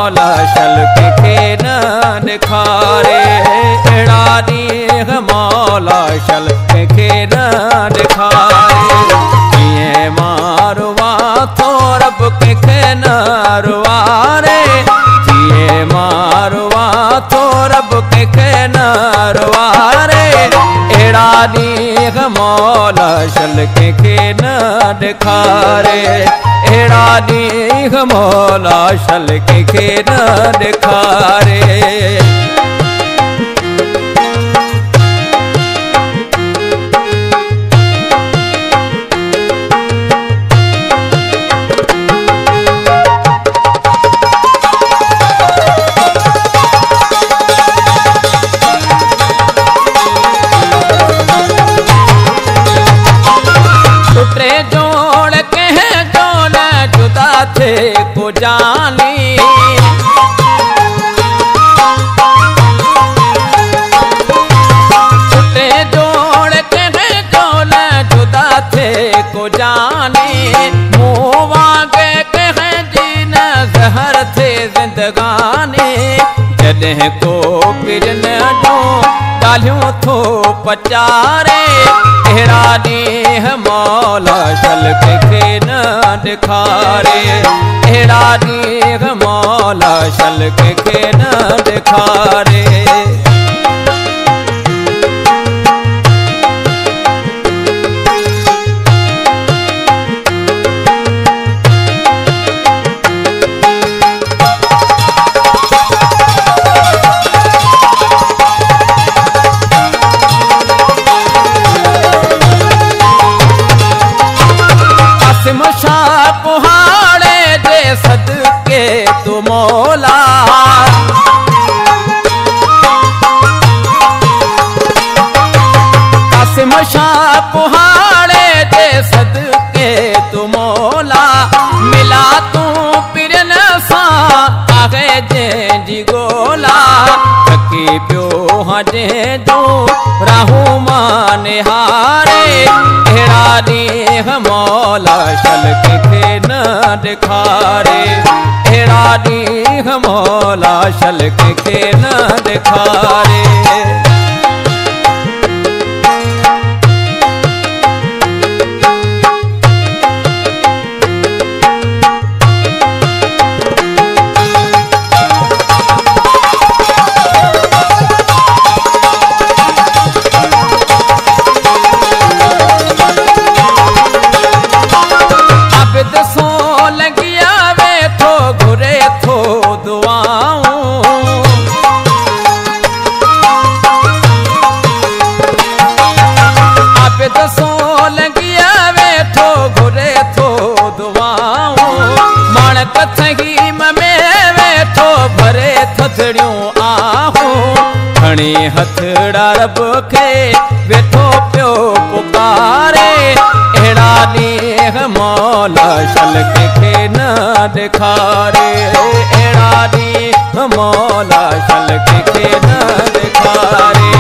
मौला शल के न दिखारे एड़ा दीह मौला शल के न दिखारे जिए मारवा तो रब के न रुआरे जिए मारवा तो रब के न रुआरे एड़ा दीह मौला शल के न दिखारे एड़ा दीह मौला शल के न दिखारे। टुटरे जोड़ के जो न जुदा थे को जानी टुटरे जोड़ के जो न जुदा थे को जानी मुँह के जीन जहर थे जिंदगानी जॾहिं को पिरन जो ॻाल्हियूं थो पचारे एड़ा दीह मौला शल के न दिखारे एड़ा दीह मौला शल के न दिखारे। शाह पुहाड़े जे सदके तू मौला कासिम शाह पुहाड़े जे सदके तू मौला मिला तू पिरन सां आगे जंहिंजी गोला थकी पियो हजे जो राहू मां निहारे एड़ा दीह मौला शल के न दिखारे एड़ा दीह मौला शल के न दिखारे। भरे थथड़ियूं आहूं खणी हथड़ा रब खे वेठो पियो पुकारे एड़ा दीह मौला शल के न दिखारे एड़ा दीह मौला शल के न दिखारे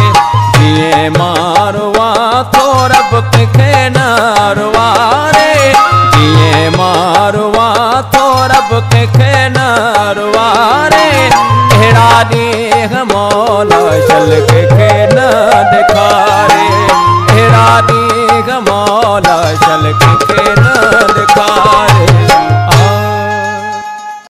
जिए मारवा तो रब के न रुआरे जिए मारवा तो रब के न रुआरे एड़ा दीह मौला शल के न दिखारे एड़ा दीह मौला शल के न दिखारे।